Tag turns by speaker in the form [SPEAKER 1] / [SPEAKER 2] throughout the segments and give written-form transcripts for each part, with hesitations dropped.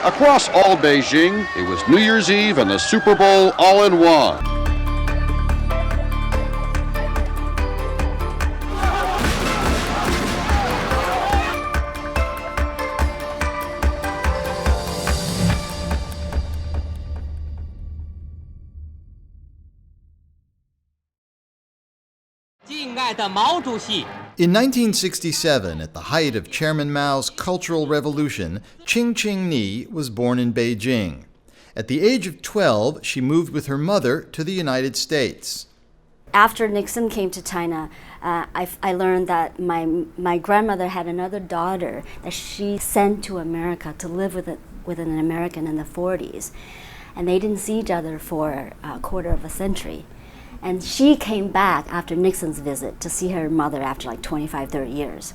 [SPEAKER 1] Across all Beijing, it was New Year's Eve and the Super Bowl all in one.
[SPEAKER 2] In 1967, at the height of Chairman Mao's Cultural Revolution, Qing Ni was born in Beijing. At the age of 12, she moved with her mother to the United States.
[SPEAKER 3] After Nixon came to China, I learned that my grandmother had another daughter that she sent to America to live with an American in the 40s. And they didn't see each other for a quarter of a century. And she came back after Nixon's visit to see her mother after like 25, 30 years.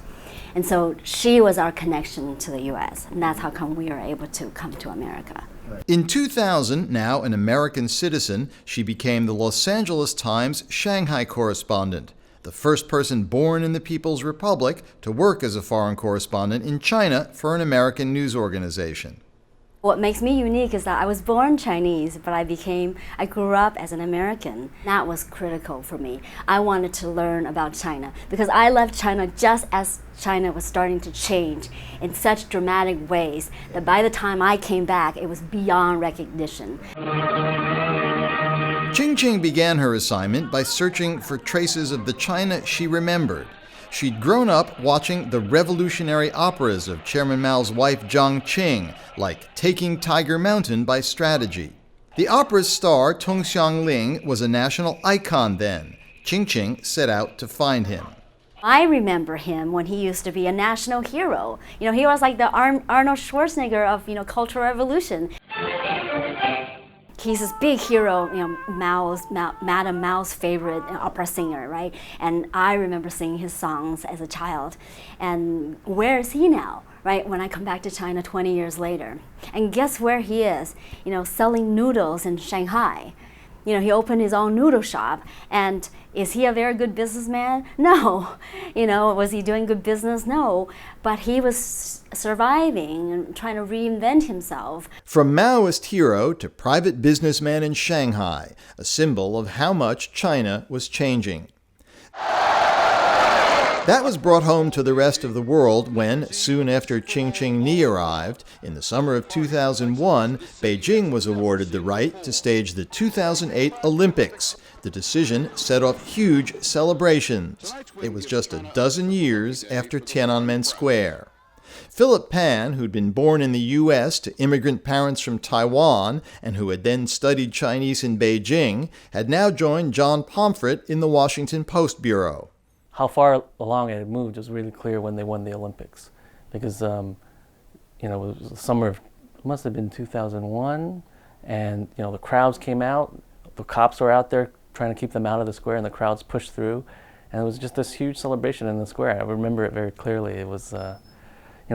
[SPEAKER 3] And so she was our connection to the US. And that's how come we were able to come to America.
[SPEAKER 2] In 2000, now an American citizen, she became the Los Angeles Times Shanghai Correspondent, the first person born in the People's Republic to work as a foreign correspondent in China for an American news organization.
[SPEAKER 3] What makes me unique is that I was born Chinese, but I grew up as an American. That was critical for me. I wanted to learn about China because I left China just as China was starting to change in such dramatic ways that by the time I came back, it was beyond recognition.
[SPEAKER 2] Qing began her assignment by searching for traces of the China she remembered. She'd grown up watching the revolutionary operas of Chairman Mao's wife Jiang Qing, like Taking Tiger Mountain by Strategy. The opera's star, Tong Ling, was a national icon then. Qing set out to find him.
[SPEAKER 3] I remember him when he used to be a national hero. You know, he was like the Arnold Schwarzenegger of, Cultural Revolution. He's this big hero, Madame Mao's favorite opera singer, right? And I remember singing his songs as a child. And where is he now, right? When I come back to China 20 years later. And guess where he is? Selling noodles in Shanghai. He opened his own noodle shop. And is he a very good businessman? No. Was he doing good business? No. But he was surviving and trying to reinvent himself.
[SPEAKER 2] From Maoist hero to private businessman in Shanghai, a symbol of how much China was changing. That was brought home to the rest of the world when, soon after Qing Ni arrived, in the summer of 2001, Beijing was awarded the right to stage the 2008 Olympics. The decision set off huge celebrations. It was just a dozen years after Tiananmen Square. Philip Pan, who'd been born in the U.S. to immigrant parents from Taiwan and who had then studied Chinese in Beijing, had now joined John Pomfret in the Washington Post Bureau.
[SPEAKER 4] How far along it had moved was really clear when they won the Olympics, because it was the summer of, it must have been 2001, and the crowds came out, the cops were out there trying to keep them out of the square, and the crowds pushed through, and it was just this huge celebration in the square. I remember it very clearly. It was,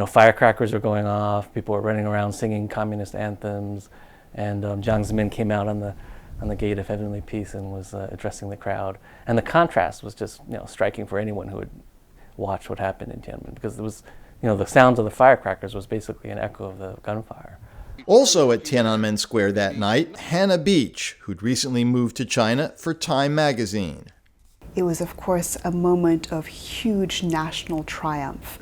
[SPEAKER 4] firecrackers were going off, people were running around singing communist anthems, and Jiang Zemin came out on the gate of Heavenly Peace and was addressing the crowd. And the contrast was just striking for anyone who would watch what happened in Tiananmen, because it was, the sounds of the firecrackers was basically an echo of the gunfire.
[SPEAKER 2] Also at Tiananmen Square that night, Hannah Beach, who'd recently moved to China for Time magazine.
[SPEAKER 5] It was, of course, a moment of huge national triumph.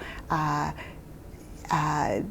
[SPEAKER 5] I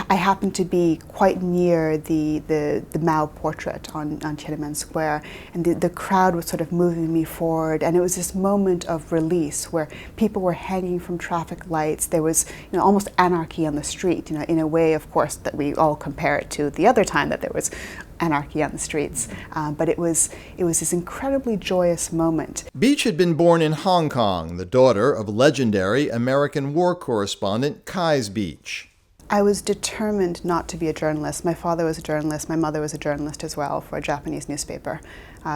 [SPEAKER 5] happened to be quite near the Mao portrait on Tiananmen Square, and the crowd was sort of moving me forward, and it was this moment of release where people were hanging from traffic lights. There was almost anarchy on the street, in a way, of course, that we all compare it to the other time that there was anarchy on the streets. But it was this incredibly joyous moment.
[SPEAKER 2] Beach had been born in Hong Kong, the daughter of legendary American war correspondent Kais Beach.
[SPEAKER 5] I was determined not to be a journalist. My father was a journalist, my mother was a journalist as well for a Japanese newspaper.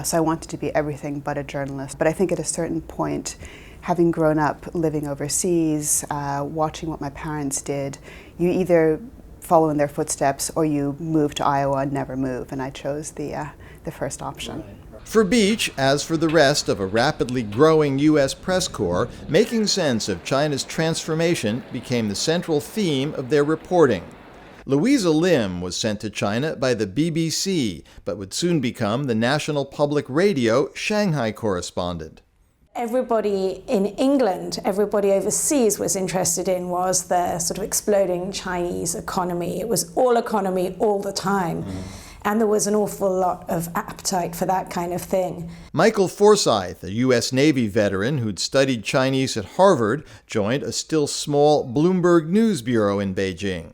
[SPEAKER 5] So I wanted to be everything but a journalist. But I think at a certain point, having grown up living overseas, watching what my parents did, you either follow in their footsteps or you move to Iowa and never move, and I chose the first option.
[SPEAKER 2] For Beach, as for the rest of a rapidly growing U.S. press corps, making sense of China's transformation became the central theme of their reporting. Louisa Lim was sent to China by the BBC, but would soon become the national public radio Shanghai Correspondent.
[SPEAKER 6] Everybody in England, everybody overseas was interested in was the sort of exploding Chinese economy. It was all economy all the time. And there was an awful lot of appetite for that kind of thing.
[SPEAKER 2] Michael Forsyth, a U.S. Navy veteran who'd studied Chinese at Harvard, joined a still small Bloomberg News bureau in Beijing.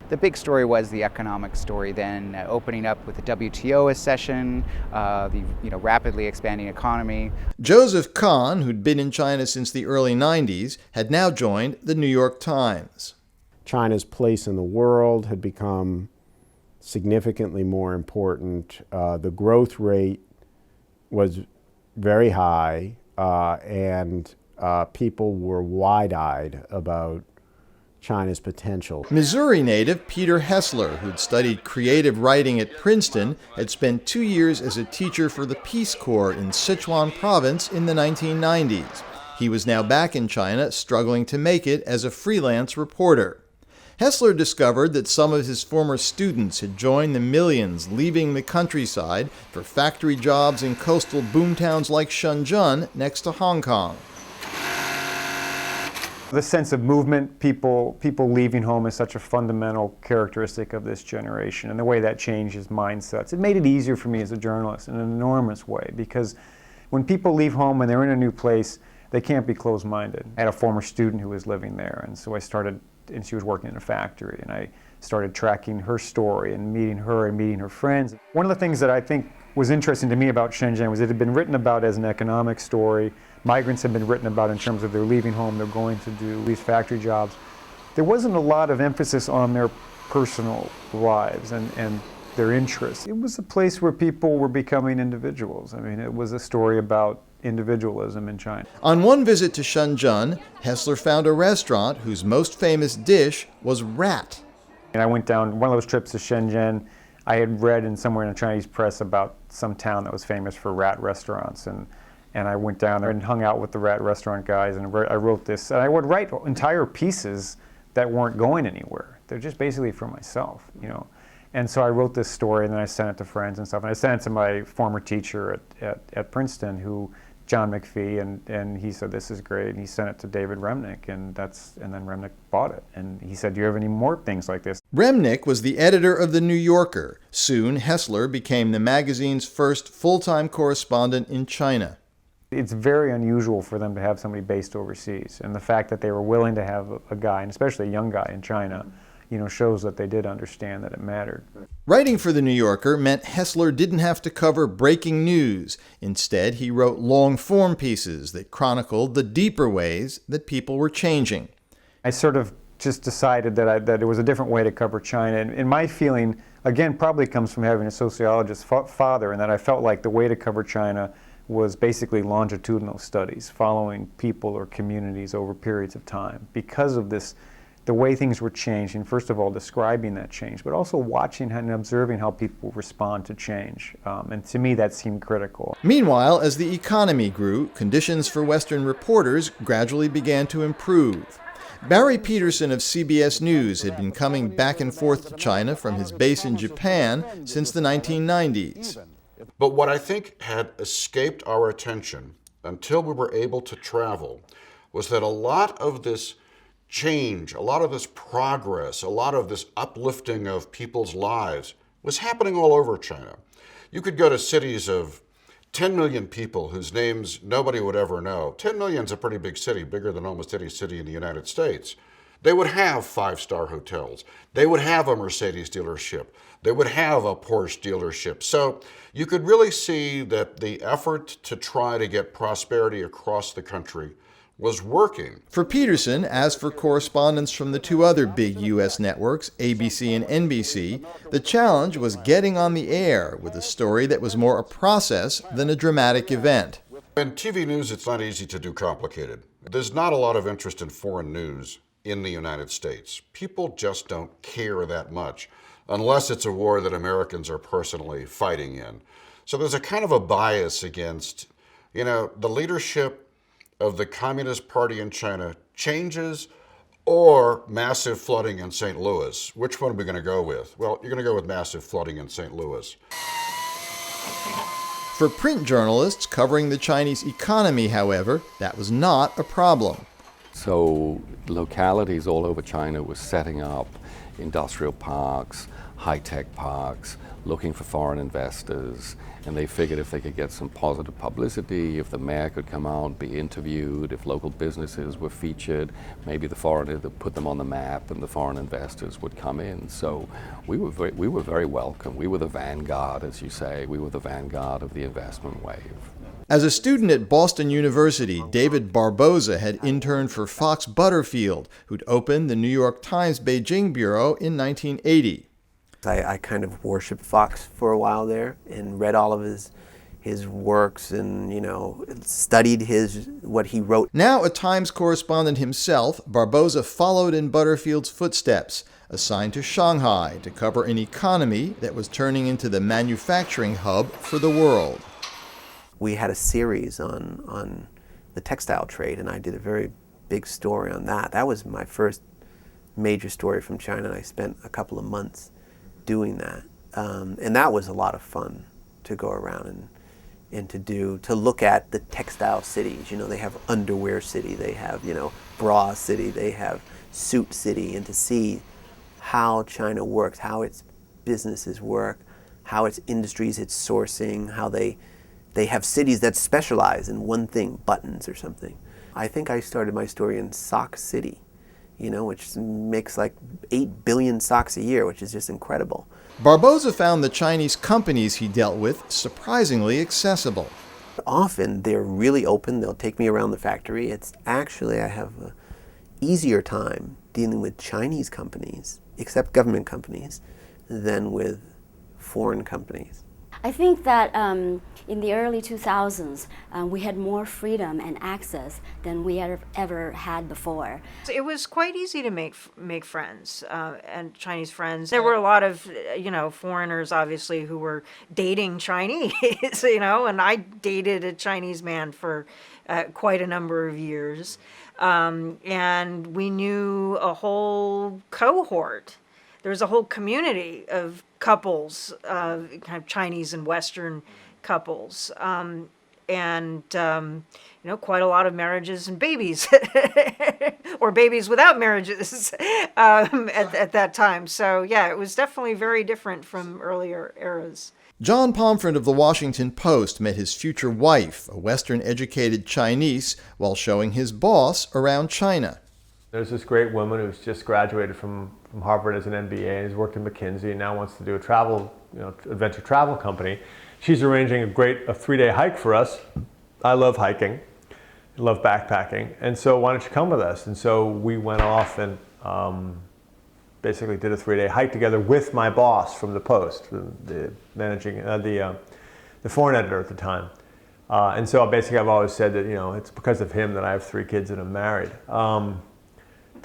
[SPEAKER 7] The big story was the economic story then, opening up with the WTO accession, the rapidly expanding economy.
[SPEAKER 2] Joseph Kahn, who'd been in China since the early 90s, had now joined the New York Times.
[SPEAKER 8] China's place in the world had become significantly more important. The growth rate was very high, and people were wide-eyed about China's potential.
[SPEAKER 2] Missouri native Peter Hessler, who'd studied creative writing at Princeton, had spent 2 years as a teacher for the Peace Corps in Sichuan province in the 1990s. He was now back in China, struggling to make it as a freelance reporter. Hessler discovered that some of his former students had joined the millions leaving the countryside for factory jobs in coastal boomtowns like Shenzhen next to Hong Kong.
[SPEAKER 9] The sense of movement, people leaving home is such a fundamental characteristic of this generation, and the way that changes mindsets. It made it easier for me as a journalist in an enormous way, because when people leave home and they're in a new place, they can't be closed-minded. I had a former student who was living there, and so I started, and she was working in a factory, and I started tracking her story and meeting her friends. One of the things that I think was interesting to me about Shenzhen was it had been written about as an economic story. Migrants had been written about in terms of they're leaving home, they're going to do these factory jobs. There wasn't a lot of emphasis on their personal lives and their interests. It was a place where people were becoming individuals. I mean, it was a story about individualism in China.
[SPEAKER 2] On one visit to Shenzhen, Hessler found a restaurant whose most famous dish was rat.
[SPEAKER 9] And I went down one of those trips to Shenzhen. I had read in somewhere in the Chinese press about some town that was famous for rat restaurants, and I went down there and hung out with the rat restaurant guys, and I wrote this. And I would write entire pieces that weren't going anywhere. They're just basically for myself, you know. And so I wrote this story, and then I sent it to friends and stuff. And I sent it to my former teacher at Princeton, John McPhee, and he said, "This is great." And he sent it to David Remnick, and then Remnick bought it. And he said, "Do you have any more things like this?"
[SPEAKER 2] Remnick was the editor of The New Yorker. Soon, Hessler became the magazine's first full-time correspondent in China.
[SPEAKER 9] It's very unusual for them to have somebody based overseas, and the fact that they were willing to have a guy, and especially a young guy in China, you know, shows that they did understand that it mattered.
[SPEAKER 2] Writing for The New Yorker meant Hessler didn't have to cover breaking news. Instead, he wrote long-form pieces that chronicled the deeper ways that people were changing.
[SPEAKER 9] I sort of just decided that there was a different way to cover China, and my feeling, again, probably comes from having a sociologist father, and that I felt like the way to cover China was basically longitudinal studies, following people or communities over periods of time. Because of this, the way things were changing, first of all, describing that change, but also watching and observing how people respond to change. And to me, that seemed critical.
[SPEAKER 2] Meanwhile, as the economy grew, conditions for Western reporters gradually began to improve. Barry Peterson of CBS News had been coming back and forth to China from his base in Japan since the 1990s.
[SPEAKER 1] But what I think had escaped our attention until we were able to travel was that a lot of this change, a lot of this progress, a lot of this uplifting of people's lives was happening all over China. You could go to cities of 10 million people whose names nobody would ever know. 10 million is a pretty big city, bigger than almost any city in the United States. They would have five-star hotels. They would have a Mercedes dealership. They would have a Porsche dealership. So you could really see that the effort to try to get prosperity across the country was working.
[SPEAKER 2] For Peterson, as for correspondents from the two other big U.S. networks, ABC and NBC, the challenge was getting on the air with a story that was more a process than a dramatic event.
[SPEAKER 1] In TV news, it's not easy to do complicated. There's not a lot of interest in foreign news in the United States. People just don't care that much, unless it's a war that Americans are personally fighting in. So there's a kind of a bias against, the leadership of the Communist Party in China changes or massive flooding in St. Louis. Which one are we going to go with? Well, you're going to go with massive flooding in St. Louis.
[SPEAKER 2] For print journalists covering the Chinese economy, however, that was not a problem.
[SPEAKER 10] So localities all over China were setting up industrial parks, high-tech parks, looking for foreign investors, and they figured if they could get some positive publicity, if the mayor could come out and be interviewed, if local businesses were featured, maybe the foreigner would put them on the map and the foreign investors would come in. So we were very welcome. We were the vanguard, as you say. We were the vanguard of the investment wave.
[SPEAKER 2] As a student at Boston University, David Barboza had interned for Fox Butterfield, who'd opened the New York Times Beijing bureau in 1980.
[SPEAKER 11] I kind of worshipped Fox for a while there and read all of his works and, studied what he wrote.
[SPEAKER 2] Now a Times correspondent himself, Barboza followed in Butterfield's footsteps, assigned to Shanghai to cover an economy that was turning into the manufacturing hub for the world.
[SPEAKER 11] We had a series on the textile trade, and I did a very big story on that. That was my first major story from China, and I spent a couple of months doing that. And that was a lot of fun to go around and to look at the textile cities. They have underwear city, they have, bra city, they have suit city, and to see how China works, how its businesses work, how its industries, its sourcing, how they have cities that specialize in one thing, buttons or something. I think I started my story in Sock City, which makes like 8 billion socks a year, which is just incredible.
[SPEAKER 2] Barboza found the Chinese companies he dealt with surprisingly accessible.
[SPEAKER 11] Often they're really open. They'll take me around the factory. It's actually, I have an easier time dealing with Chinese companies, except government companies, than with foreign companies.
[SPEAKER 3] I think that in the early 2000s, we had more freedom and access than we had ever had before.
[SPEAKER 12] It was quite easy to make friends and Chinese friends. There were a lot of foreigners, obviously, who were dating Chinese, and I dated a Chinese man for quite a number of years, and we knew a whole cohort. There was a whole community of couples, kind of Chinese and Western couples, and quite a lot of marriages and babies, or babies without marriages at that time. So yeah, it was definitely very different from earlier eras.
[SPEAKER 2] John Pomfret of the Washington Post met his future wife, a Western-educated Chinese, while showing his boss around China.
[SPEAKER 9] There's this great woman who's just graduated from Harvard as an MBA and has worked in McKinsey and now wants to do a travel, adventure travel company. She's arranging a 3-day hike for us. I love hiking, I love backpacking, and so why don't you come with us? And so we went off and basically did a 3-day hike together with my boss from the Post, the foreign editor at the time. And so basically I've always said that it's because of him that I have 3 kids and I'm married.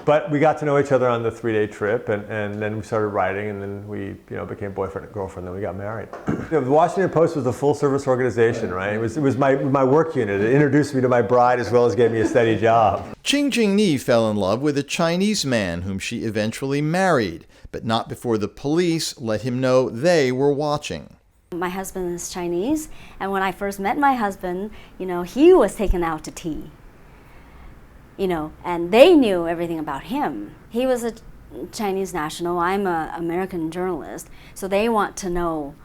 [SPEAKER 9] But we got to know each other on the 3-day trip, and then we started writing, and then we became boyfriend and girlfriend, then we got married. The Washington Post was a full-service organization, right? It was my work unit. It introduced me to my bride as well as gave me a steady job.
[SPEAKER 2] Qing Jingni fell in love with a Chinese man whom she eventually married, but not before the police let him know they were watching.
[SPEAKER 3] My husband is Chinese, and when I first met my husband, he was taken out to tea. And they knew everything about him. He was a Chinese national, I'm an American journalist, so they want to know,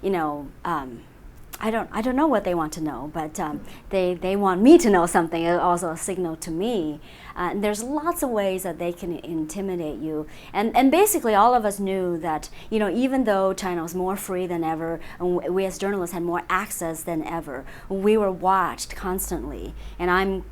[SPEAKER 3] I don't know what they want to know, but they want me to know something, also a signal to me. And there's lots of ways that they can intimidate you. And basically all of us knew that, even though China was more free than ever, and we as journalists had more access than ever, we were watched constantly. And I'm,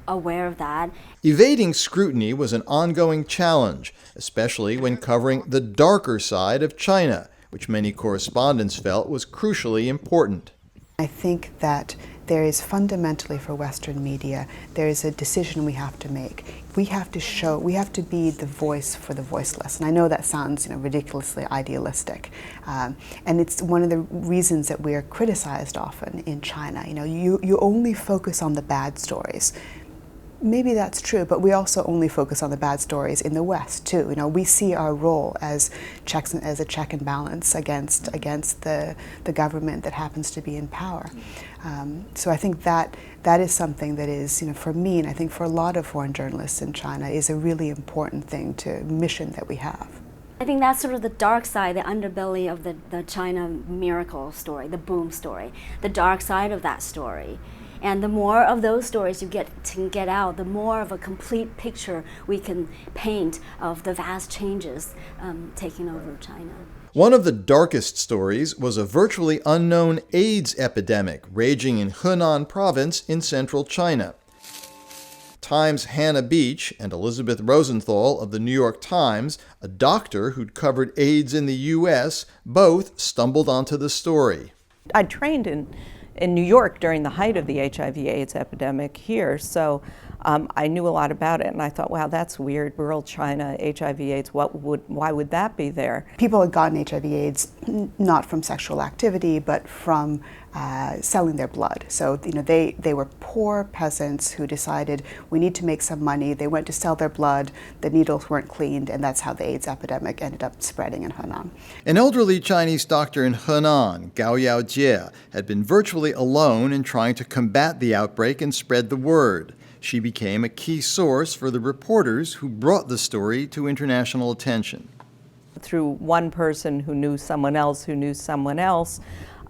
[SPEAKER 3] aware of that.
[SPEAKER 2] Evading scrutiny was an ongoing challenge, especially when covering the darker side of China, which many correspondents felt was crucially important.
[SPEAKER 5] I think that there is fundamentally for Western media, there is a decision we have to make. We have to be the voice for the voiceless. And I know that sounds ridiculously idealistic. And it's one of the reasons that we are criticized often in China. You only focus on the bad stories. Maybe that's true, but we also only focus on the bad stories in the West too. You know, we see our role as a check and balance against the government that happens to be in power. So I think that is something that is, you know, for me, and I think for a lot of foreign journalists in China, is a really important mission that we have.
[SPEAKER 3] I think that's sort of the dark side, the underbelly of the China miracle story, the boom story, the dark side of that story. And the more of those stories you get out, the more of a complete picture we can paint of the vast changes taking over China.
[SPEAKER 2] One of the darkest stories was a virtually unknown AIDS epidemic raging in Henan province in central China. Times' Hannah Beach and Elizabeth Rosenthal of the New York Times, a doctor who'd covered AIDS in the U.S., both stumbled onto the story.
[SPEAKER 13] I trained in New York during the height of the HIV/AIDS epidemic here, so I knew a lot about it, and I thought, wow, that's weird. Rural China, HIV/AIDS, why would that be there?
[SPEAKER 5] People had gotten HIV/AIDS not from sexual activity, but from selling their blood. So, you know, they were poor peasants who decided we need to make some money. They went to sell their blood. The needles weren't cleaned, and that's how the AIDS epidemic ended up spreading in Henan.
[SPEAKER 2] An elderly Chinese doctor in Henan, Gao Yaojie, had been virtually alone in trying to combat the outbreak and spread the word. She became a key source for the reporters who brought the story to international attention.
[SPEAKER 13] Through one person who knew someone else who knew someone else,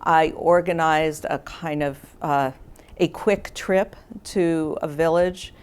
[SPEAKER 13] I organized a kind of a quick trip to a village.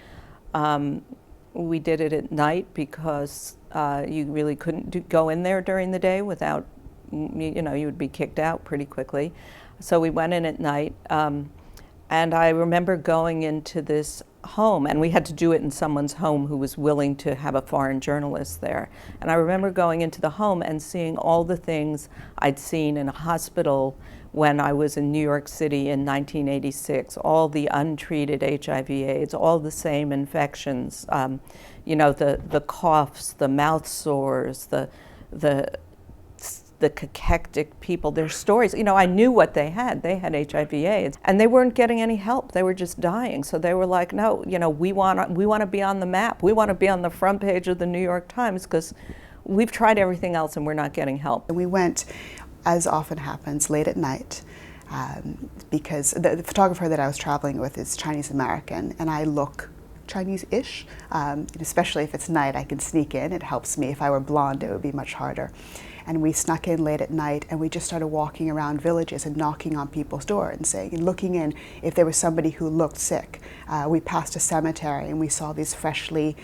[SPEAKER 13] We did it at night because you really couldn't go in there during the day without, you know, you would be kicked out pretty quickly. So we went in at night, and I remember going into this home, and we had to do it in someone's home who was willing to have a foreign journalist there. And I remember going into the home and seeing all the things I'd seen in a hospital when I was in New York City in 1986, all the untreated HIV/AIDS, all the same infections, you know, the coughs, the mouth sores, the cachectic people, their stories. You know, I knew what they had. They had HIV/AIDS, and they weren't getting any help. They were just dying. So they were like, no, you know, we want to be on the map. We want to be on the front page of the New York Times because we've tried everything else and we're not getting help.
[SPEAKER 5] We went, as often happens, late at night, because the photographer that I was traveling with is Chinese American, and I look Chinese-ish, especially if it's night. I can sneak in. It helps me. If I were blonde, it would be much harder. And we snuck in late at night, and we just started walking around villages and knocking on people's doors and saying, and looking in if there was somebody who looked sick. We passed a cemetery and we saw these freshly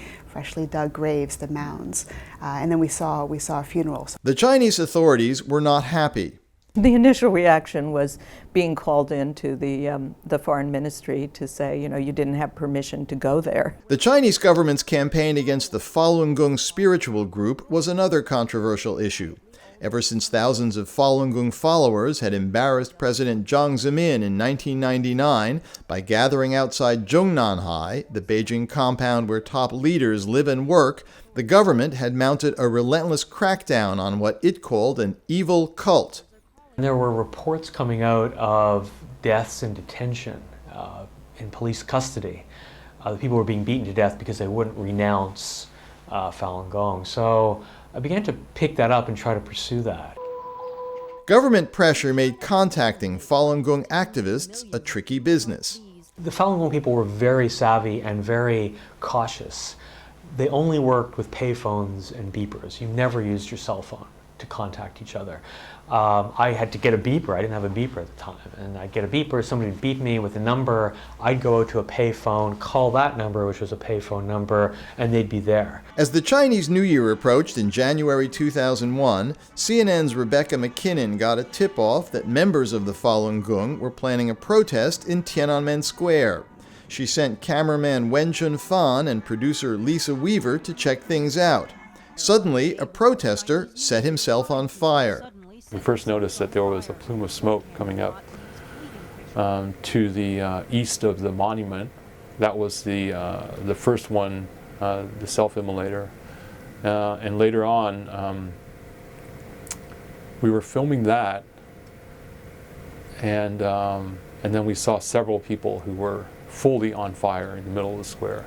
[SPEAKER 5] dug graves, the mounds, and then we saw funerals.
[SPEAKER 2] The Chinese authorities were not happy.
[SPEAKER 13] The initial reaction was being called into the foreign ministry to say, you know, you didn't have permission to go there.
[SPEAKER 2] The Chinese government's campaign against the Falun Gong spiritual group was another controversial issue. Ever since thousands of Falun Gong followers had embarrassed President Jiang Zemin in 1999 by gathering outside Zhongnanhai, the Beijing compound where top leaders live and work, the government had mounted a relentless crackdown on what it called an evil cult.
[SPEAKER 14] There were reports coming out of deaths in detention, in police custody. The people were being beaten to death because they wouldn't renounce Falun Gong. So I began to pick that up and try to pursue that.
[SPEAKER 2] Government pressure made contacting Falun Gong activists a tricky business.
[SPEAKER 14] The Falun Gong people were very savvy and very cautious. They only worked with payphones and beepers. You never used your cell phone to contact each other. I had to get a beeper. I didn't have a beeper at the time. And I'd get a beeper, somebody would beep me with a number, I'd go to a payphone, call that number, which was a payphone number, and they'd be there.
[SPEAKER 2] As the Chinese New Year approached in January 2001, CNN's Rebecca McKinnon got a tip-off that members of the Falun Gong were planning a protest in Tiananmen Square. She sent cameraman Wen Chun-fan and producer Lisa Weaver to check things out. Suddenly, a protester set himself on fire.
[SPEAKER 15] We first noticed that there was a plume of smoke coming up to the east of the monument. That was the first one, the self-immolator. And later on, we were filming that, and then we saw several people who were fully on fire in the middle of the square.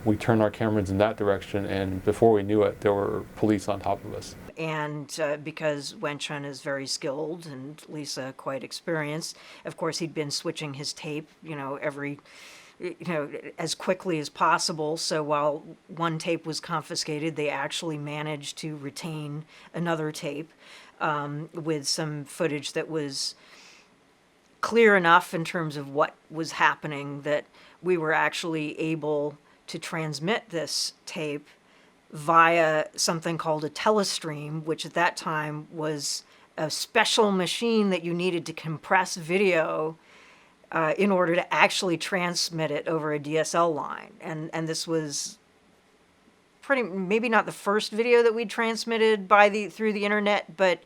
[SPEAKER 15] we turned our cameras in that direction, and before we knew it, there were police on top of us.
[SPEAKER 12] And because Wenchun is very skilled and Lisa quite experienced, of course he'd been switching his tape, as quickly as possible. So while one tape was confiscated, they actually managed to retain another tape with some footage that was clear enough in terms of what was happening that we were actually able to transmit this tape via something called a telestream, which at that time was a special machine that you needed to compress video in order to actually transmit it over a DSL line. And this was maybe not the first video that we transmitted through the internet, but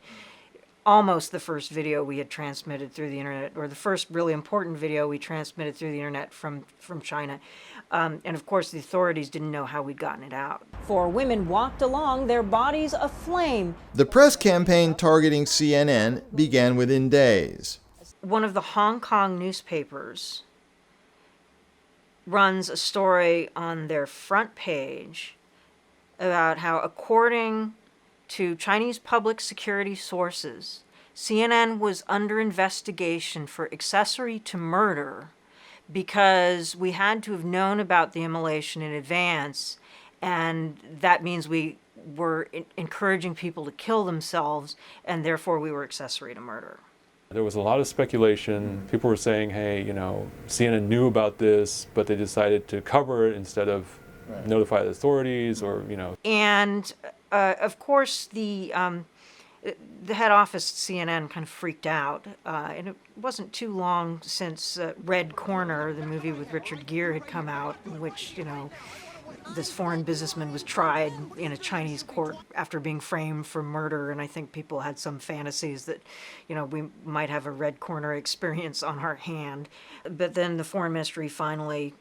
[SPEAKER 12] almost the first video we had transmitted through the internet, or the first really important video we transmitted through the internet from China. And of course, the authorities didn't know how we'd gotten it out.
[SPEAKER 16] 4 women walked along, their bodies aflame.
[SPEAKER 2] The press campaign targeting CNN began within days.
[SPEAKER 12] One of the Hong Kong newspapers runs a story on their front page about how, according to Chinese public security sources, CNN was under investigation for accessory to murder because we had to have known about the immolation in advance, and that means we were encouraging people to kill themselves, and therefore we were accessory to murder.
[SPEAKER 15] There was a lot of speculation. People were saying, hey, CNN knew about this, but they decided to cover it instead of notify the authorities
[SPEAKER 12] And of course, the head office at CNN kind of freaked out. And it wasn't too long since Red Corner, the movie with Richard Gere, had come out, in which, this foreign businessman was tried in a Chinese court after being framed for murder. And I think people had some fantasies that, we might have a Red Corner experience on our hand. But then the Foreign Ministry finally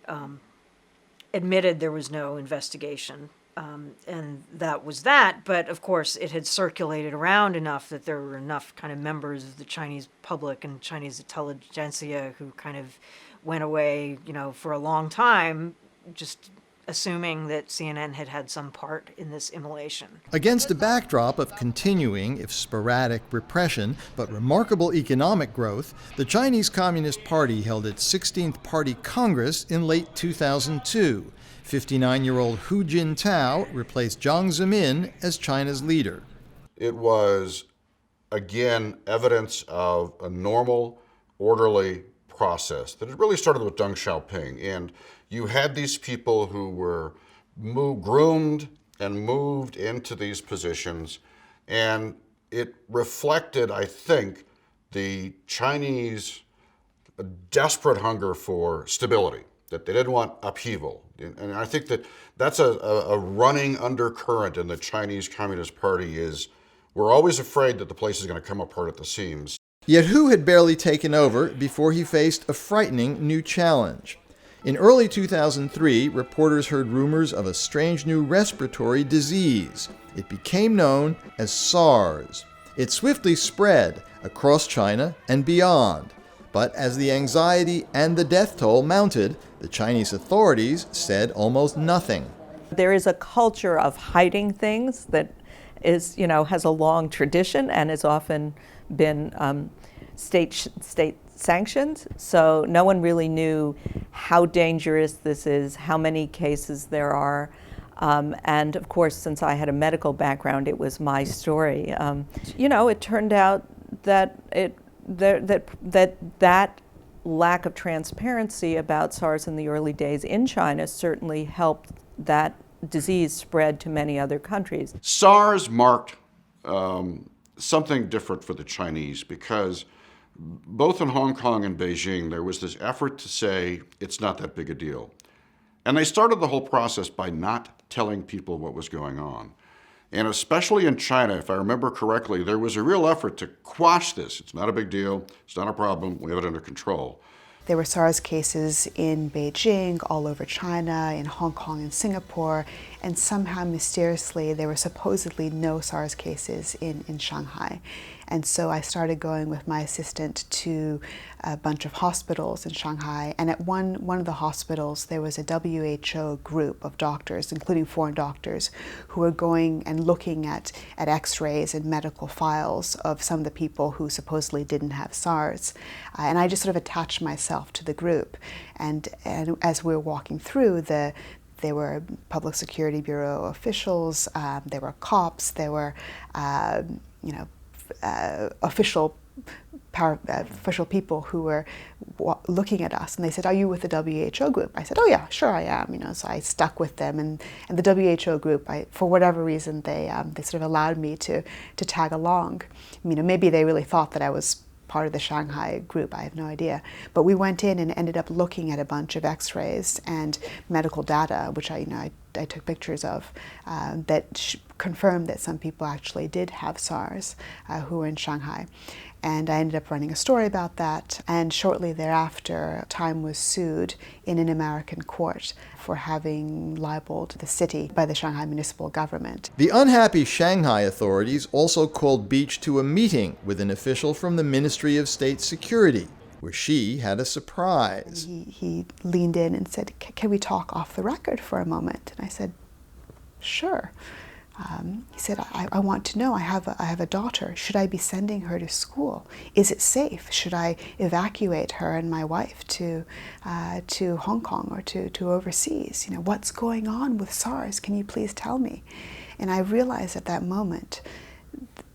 [SPEAKER 12] admitted there was no investigation. And that was that. But of course, it had circulated around enough that there were enough kind of members of the Chinese public and Chinese intelligentsia who kind of went away, for a long time, just assuming that CNN had had some part in this immolation.
[SPEAKER 2] Against a backdrop of continuing, if sporadic, repression, but remarkable economic growth, the Chinese Communist Party held its 16th Party Congress in late 2002. 59-year-old Hu Jintao replaced Jiang Zemin as China's leader.
[SPEAKER 1] It was, again, evidence of a normal, orderly process that had really started with Deng Xiaoping. And you had these people who were groomed and moved into these positions, and it reflected, I think, the Chinese desperate hunger for stability, that they didn't want upheaval. And I think that that's a running undercurrent in the Chinese Communist Party is we're always afraid that the place is going to come apart at the seams.
[SPEAKER 2] Yet Hu had barely taken over before he faced a frightening new challenge. In early 2003, reporters heard rumors of a strange new respiratory disease. It became known as Sars. It swiftly spread across China and beyond. But as the anxiety and the death toll mounted, the Chinese authorities said almost nothing.
[SPEAKER 13] There is a culture of hiding things that is, has a long tradition and has often been state sanctioned. So no one really knew how dangerous this is, how many cases there are. And of course, since I had a medical background, it was my story. It turned out that that lack of transparency about SARS in the early days in China certainly helped that disease spread to many other countries.
[SPEAKER 1] SARS marked something different for the Chinese because both in Hong Kong and Beijing, there was this effort to say it's not that big a deal. And they started the whole process by not telling people what was going on. And especially in China, if I remember correctly, there was a real effort to quash this. It's not a big deal. It's not a problem. We have it under control.
[SPEAKER 5] There were SARS cases in Beijing, all over China, in Hong Kong and Singapore, and somehow mysteriously there were supposedly no SARS cases in Shanghai. And so I started going with my assistant to a bunch of hospitals in Shanghai. And at one of the hospitals, there was a WHO group of doctors, including foreign doctors, who were going and looking at x-rays and medical files of some of the people who supposedly didn't have SARS. And I just sort of attached myself to the group. And as we were walking through, there were Public Security Bureau officials, there were cops, there were official people who were looking at us, and they said, "Are you with the WHO group?" I said, "Oh yeah, sure I am." So I stuck with them, and the WHO group, for whatever reason, they sort of allowed me to tag along. Maybe they really thought that I was part of the Shanghai group, I have no idea. But we went in and ended up looking at a bunch of x-rays and medical data, which I took pictures of, that confirmed that some people actually did have SARS who were in Shanghai. And I ended up running a story about that, and shortly thereafter, Time was sued in an American court for having libeled the city by the Shanghai municipal government.
[SPEAKER 2] The unhappy Shanghai authorities also called Beach to a meeting with an official from the Ministry of State Security, where she had a surprise.
[SPEAKER 5] He leaned in and said, "Can we talk off the record for a moment?" And I said, "Sure." He said, I want to know, I have a daughter. Should I be sending her to school? Is it safe? Should I evacuate her and my wife to Hong Kong or to overseas? What's going on with SARS? Can you please tell me?" And I realized at that moment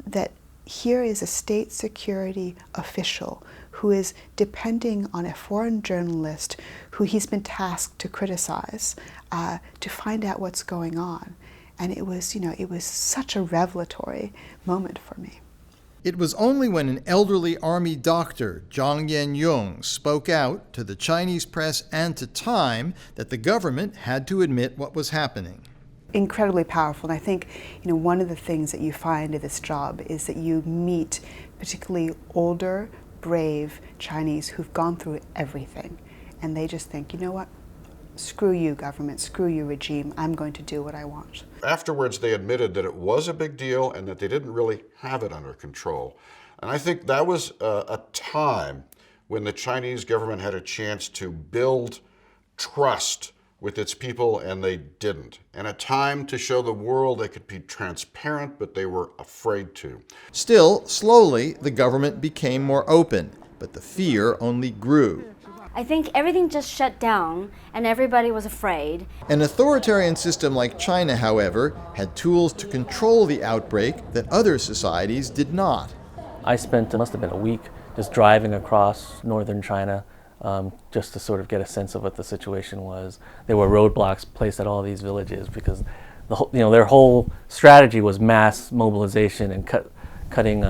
[SPEAKER 5] that here is a state security official who is depending on a foreign journalist who he's been tasked to criticize to find out what's going on. And it was such a revelatory moment for me.
[SPEAKER 2] It was only when an elderly army doctor, Zhang Yan-yung, spoke out to the Chinese press and to Time that the government had to admit what was happening.
[SPEAKER 5] Incredibly powerful. And I think one of the things that you find in this job is that you meet particularly older, brave Chinese who've gone through everything. And they just think, you know what? Screw you, government, screw you, regime, I'm going to do what I want.
[SPEAKER 1] Afterwards, they admitted that it was a big deal and that they didn't really have it under control. And I think that was a time when the Chinese government had a chance to build trust with its people, and they didn't. And a time to show the world they could be transparent, but they were afraid to.
[SPEAKER 2] Still, slowly, the government became more open, but the fear only grew.
[SPEAKER 3] I think everything just shut down and everybody was afraid.
[SPEAKER 2] An authoritarian system like China, however, had tools to control the outbreak that other societies did not.
[SPEAKER 4] I spent, it must have been a week, just driving across northern China just to sort of get a sense of what the situation was. There were roadblocks placed at all these villages because their whole strategy was mass mobilization and cutting,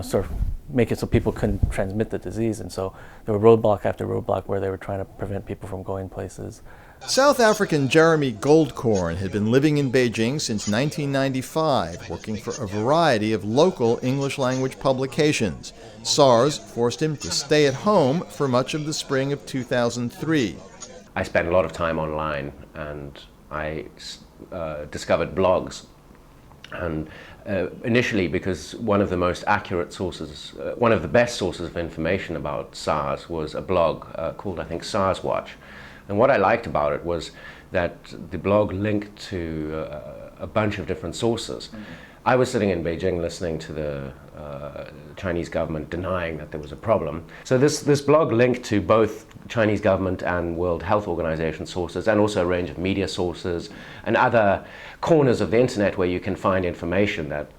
[SPEAKER 4] sort of make it so people couldn't transmit the disease. And so there were roadblock after roadblock where they were trying to prevent people from going places.
[SPEAKER 2] South African Jeremy Goldkorn had been living in Beijing since 1995, working for a variety of local English-language publications. SARS forced him to stay at home for much of the spring of 2003.
[SPEAKER 17] I spent a lot of time online, and I discovered blogs. And initially, because one of the most accurate sources, one of the best sources of information about SARS was a blog called, I think, SARS Watch. And what I liked about it was that the blog linked to a bunch of different sources. Mm-hmm. I was sitting in Beijing listening to the Chinese government denying that there was a problem. So this blog linked to both Chinese government and World Health Organization sources, and also a range of media sources and other corners of the internet where you can find information that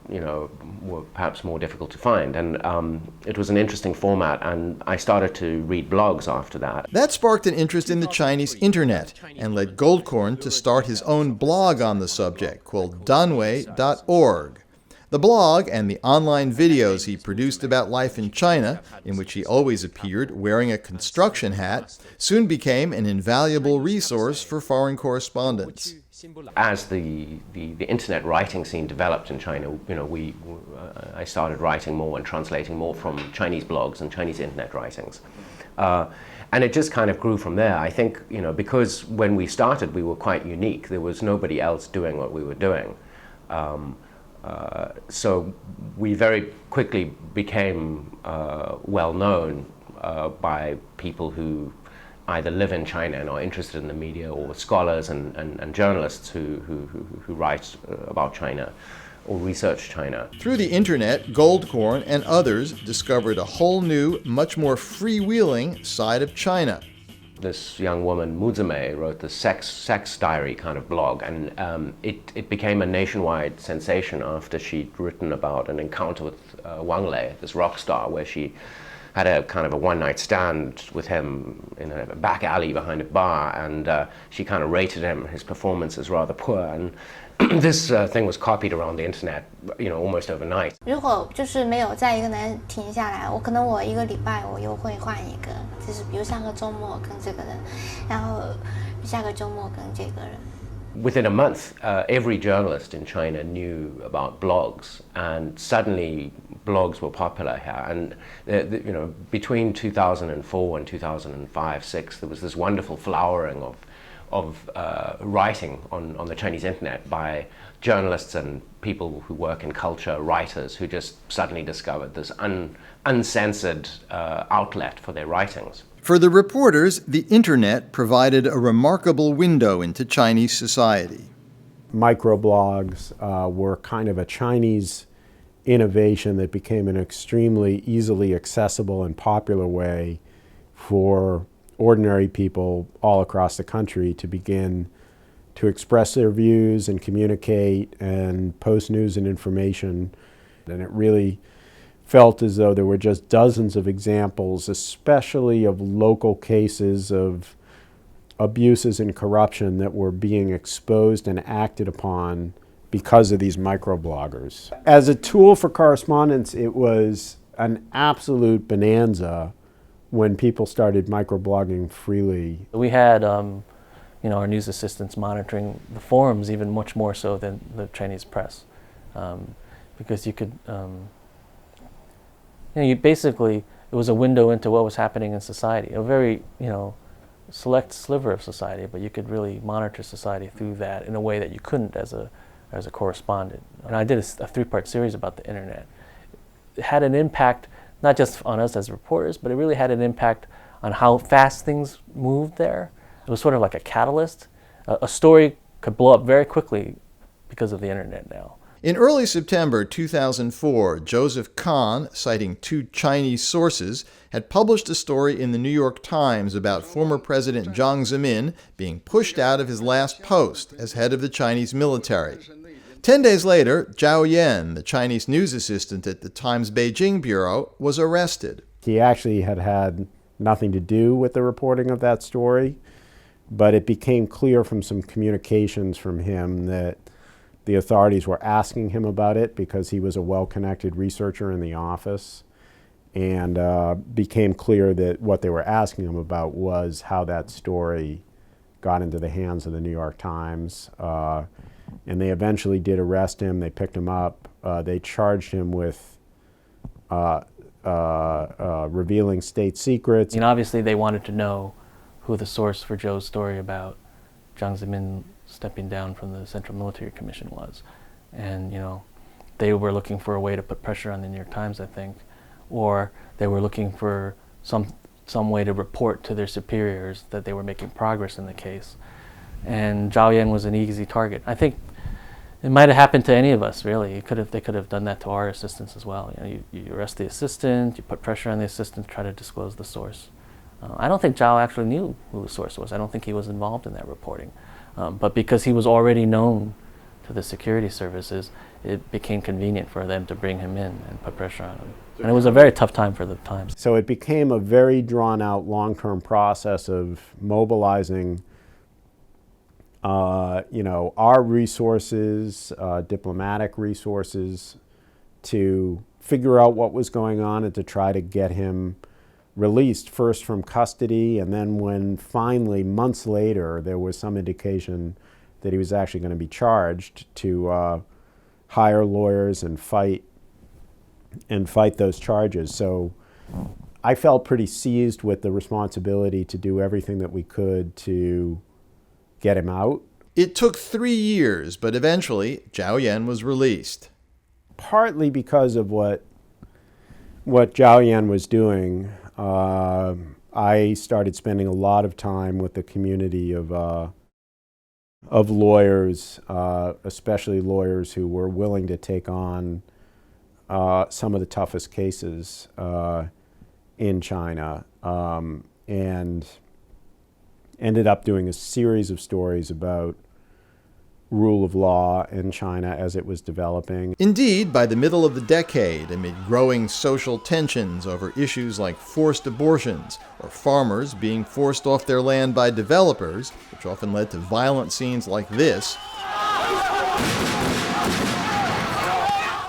[SPEAKER 17] were perhaps more difficult to find. And it was an interesting format, and I started to read blogs after that.
[SPEAKER 2] That sparked an interest in the Chinese internet and led Goldkorn to start his own blog on the subject called danwei.org. The blog and the online videos he produced about life in China, in which he always appeared wearing a construction hat, soon became an invaluable resource for foreign correspondents.
[SPEAKER 17] As the internet writing scene developed in China, I started writing more and translating more from Chinese blogs and Chinese internet writings. And it just kind of grew from there. I think, because when we started, we were quite unique. There was nobody else doing what we were doing. So we very quickly became well known by people who either live in China and are interested in the media, or scholars and journalists who write about China or research China.
[SPEAKER 2] Through the internet, Goldkorn and others discovered a whole new, much more freewheeling side of China.
[SPEAKER 17] This young woman, Muzime, wrote the sex diary kind of blog, and it became a nationwide sensation after she'd written about an encounter with Wang Lei, this rock star, where she had a kind of a one-night stand with him in a back alley behind a bar, and she kind of rated him, his performance as rather poor, and this thing was copied around the internet, almost overnight.
[SPEAKER 18] 如果就是没有在一个人停下来，可能我一个礼拜我又会换一个，就是比如上个周末跟这个人，然后下个周末跟这个人。
[SPEAKER 17] Within a month, every journalist in China knew about blogs, and suddenly blogs were popular here. And between 2004 and 2005-06, there was this wonderful flowering of writing on the Chinese internet by journalists and people who work in culture, writers who just suddenly discovered this uncensored outlet for their writings.
[SPEAKER 2] For the reporters, the internet provided a remarkable window into Chinese society.
[SPEAKER 8] Microblogs were kind of a Chinese innovation that became an extremely easily accessible and popular way for ordinary people all across the country to begin to express their views and communicate and post news and information. And it really felt as though there were just dozens of examples, especially of local cases of abuses and corruption that were being exposed and acted upon because of these microbloggers. As a tool for correspondence, it was an absolute bonanza when people started microblogging freely.
[SPEAKER 4] We had our news assistants monitoring the forums even much more so than the Chinese press, because you could it was a window into what was happening in society, a very, select sliver of society, but you could really monitor society through that in a way that you couldn't as a correspondent. And I did a 3-part series about the internet. It had an impact, not just on us as reporters, but it really had an impact on how fast things moved there. It was sort of like a catalyst. A story could blow up very quickly because of the internet now.
[SPEAKER 2] In early September 2004, Joseph Kahn, citing 2 Chinese sources, had published a story in the New York Times about former President Jiang Zemin being pushed out of his last post as head of the Chinese military. 10 days later, Zhao Yan, the Chinese news assistant at the Times Beijing bureau, was arrested.
[SPEAKER 8] He actually had nothing to do with the reporting of that story, but it became clear from some communications from him that the authorities were asking him about it because he was a well-connected researcher in the office, and became clear that what they were asking him about was how that story got into the hands of the New York Times. And they eventually did arrest him. They picked him up. They charged him with revealing state secrets.
[SPEAKER 4] And obviously they wanted to know who the source for Joe's story about Jiang Zemin stepping down from the Central Military Commission was. And, they were looking for a way to put pressure on the New York Times, I think, or they were looking for some way to report to their superiors that they were making progress in the case. And Zhao Yan was an easy target. I think it might have happened to any of us, really. They could have done that to our assistants as well. You arrest the assistant, you put pressure on the assistant to try to disclose the source. I don't think Zhao actually knew who the source was. I don't think he was involved in that reporting. But because he was already known to the security services, it became convenient for them to bring him in and put pressure on him. And it was a very tough time for the Times.
[SPEAKER 8] So it became a very drawn-out, long-term process of mobilizing our resources, diplomatic resources, to figure out what was going on and to try to get him released, first from custody, and then when finally, months later, there was some indication that he was actually going to be charged, to hire lawyers and fight those charges. So I felt pretty seized with the responsibility to do everything that we could to get him out.
[SPEAKER 2] It took 3 years, but eventually Zhao Yan was released.
[SPEAKER 8] partly because of what Zhao Yan was doing. I started spending a lot of time with the community of lawyers, especially lawyers who were willing to take on some of the toughest cases in China, and ended up doing a series of stories about rule of law in China as it was developing.
[SPEAKER 2] Indeed, by the middle of the decade, amid growing social tensions over issues like forced abortions or farmers being forced off their land by developers, which often led to violent scenes like this,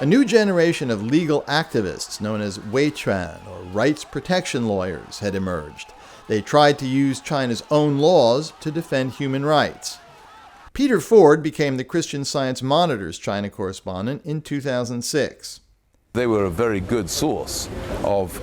[SPEAKER 2] a new generation of legal activists known as Weichuan, or rights protection lawyers, had emerged. They tried to use China's own laws to defend human rights. Peter Ford became the Christian Science Monitor's China correspondent in 2006.
[SPEAKER 19] They were a very good source of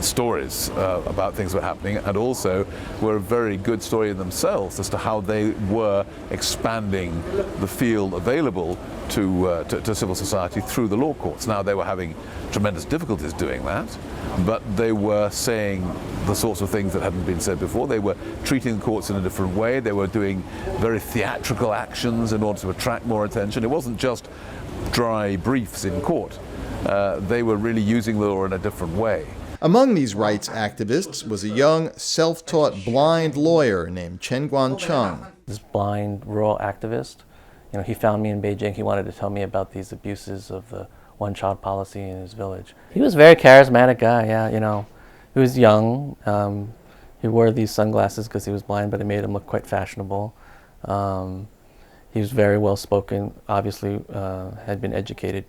[SPEAKER 19] stories about things that were happening, and also were a very good story in themselves as to how they were expanding the field available to civil society through the law courts. Now, they were having tremendous difficulties doing that, but they were saying the sorts of things that hadn't been said before. They were treating the courts in a different way. They were doing very theatrical actions in order to attract more attention. It wasn't just dry briefs in court. They were really using the law in a different way.
[SPEAKER 2] Among these rights activists was a young, self-taught blind lawyer named Chen Guangcheng.
[SPEAKER 4] This blind rural activist, he found me in Beijing. He wanted to tell me about these abuses of the one-child policy in his village. He was a very charismatic guy, yeah, He was young. He wore these sunglasses because he was blind, but it made him look quite fashionable. He was very well spoken, obviously had been educated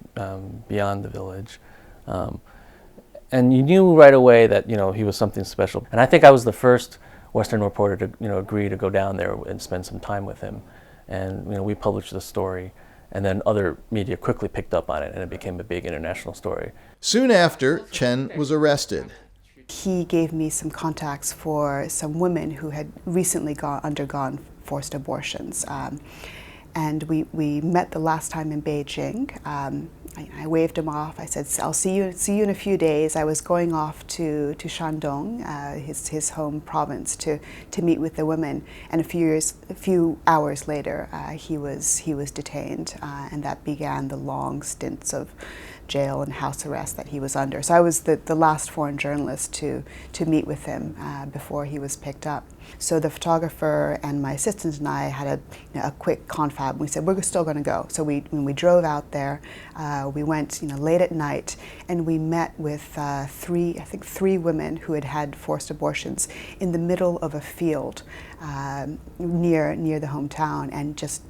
[SPEAKER 4] beyond the village. And you knew right away that, he was something special. And I think I was the first Western reporter to, agree to go down there and spend some time with him. And, we published the story. And then other media quickly picked up on it, and it became a big international story.
[SPEAKER 2] Soon after, Chen was arrested.
[SPEAKER 5] He gave me some contacts for some women who had recently undergone forced abortions. And we met the last time in Beijing. I waved him off. I said, "I'll see you in a few days." I was going off to Shandong, his home province, to meet with the women. And a few hours later, he was detained, and that began the long stints of jail and house arrest that he was under. So I was the last foreign journalist to meet with him before he was picked up. So the photographer and my assistant and I had a quick confab. We said, we're still going to go. So when we drove out there, we went late at night, and we met with three women who had had forced abortions in the middle of a field near the hometown, and just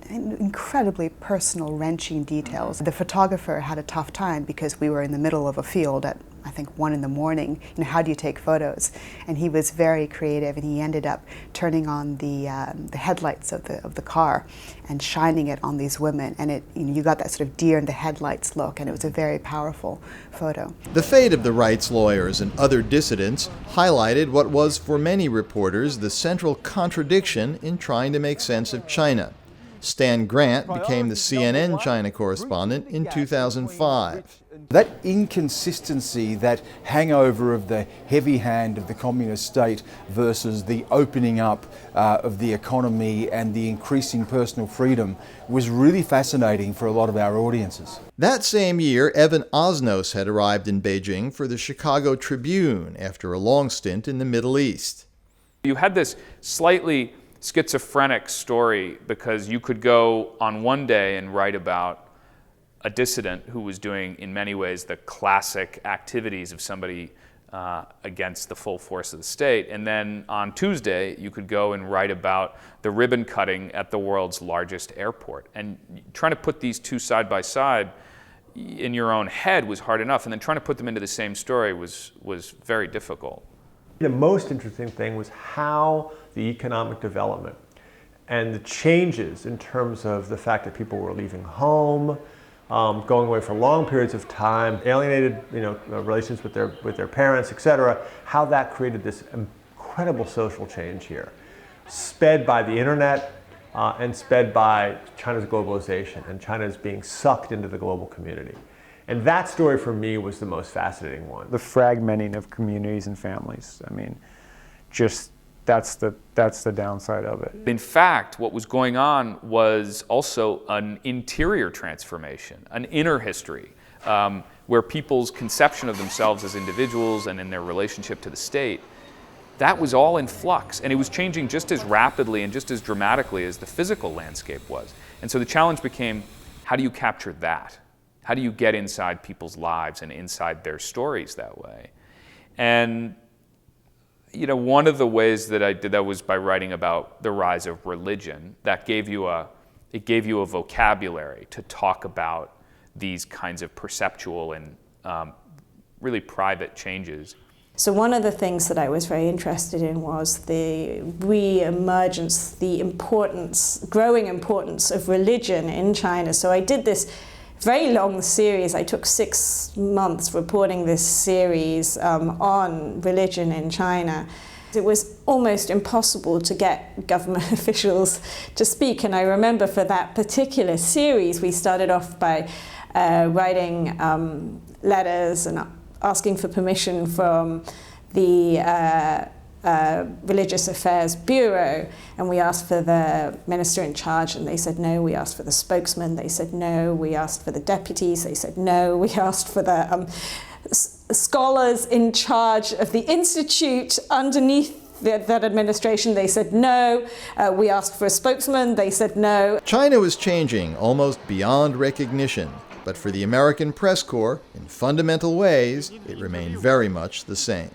[SPEAKER 5] incredibly personal, wrenching details. The photographer had a tough time because we were in the middle of a field at, I think, 1 in the morning. How do you take photos? And he was very creative, and he ended up turning on the headlights of the car and shining it on these women. And you got that sort of deer in the headlights look, and it was a very powerful photo.
[SPEAKER 2] The fate of the rights lawyers and other dissidents highlighted what was, for many reporters, the central contradiction in trying to make sense of China. Stan Grant became the CNN China correspondent in 2005.
[SPEAKER 20] That inconsistency, that hangover of the heavy hand of the communist state versus the opening up of the economy and the increasing personal freedom was really fascinating for a lot of our audiences.
[SPEAKER 2] That same year, Evan Osnos had arrived in Beijing for the Chicago Tribune after a long stint in the Middle East.
[SPEAKER 21] You had this slightly schizophrenic story because you could go on one day and write about a dissident who was doing, in many ways, the classic activities of somebody against the full force of the state. And then on Tuesday, you could go and write about the ribbon cutting at the world's largest airport. And trying to put these two side by side in your own head was hard enough. And then trying to put them into the same story was very difficult.
[SPEAKER 9] The most interesting thing was how the economic development and the changes in terms of the fact that people were leaving home, going away for long periods of time, alienated, relations with their parents, etc. How that created this incredible social change here, sped by the internet and sped by China's globalization and China's being sucked into the global community.
[SPEAKER 6] And that story for me was the most fascinating one.
[SPEAKER 9] The fragmenting of communities and families. I mean, just that's the downside of it.
[SPEAKER 21] In fact, what was going on was also an interior transformation, an inner history, where people's conception of themselves as individuals and in their relationship to the state, that was all in flux. And it was changing just as rapidly and just as dramatically as the physical landscape was. And so the challenge became, how do you capture that? How do you get inside people's lives and inside their stories that way? And you know, one of the ways that I did that was by writing about the rise of religion. That gave you a vocabulary to talk about these kinds of perceptual and really private changes.
[SPEAKER 16] So one of the things that I was very interested in was the re-emergence, the growing importance of religion in China. So I did this very long series. I took 6 months reporting this series on religion in China. It was almost impossible to get government officials to speak. And I remember for that particular series, we started off by writing letters and asking for permission from the Religious Affairs Bureau, and we asked for the minister in charge and they said no. We asked for the spokesman, they said no. We asked for the deputies, they said no. We asked for the scholars in charge of the institute underneath that administration, they said no. We asked for a spokesman, they said no.
[SPEAKER 2] China was changing almost beyond recognition, but for the American press corps, in fundamental ways, it remained very much the same.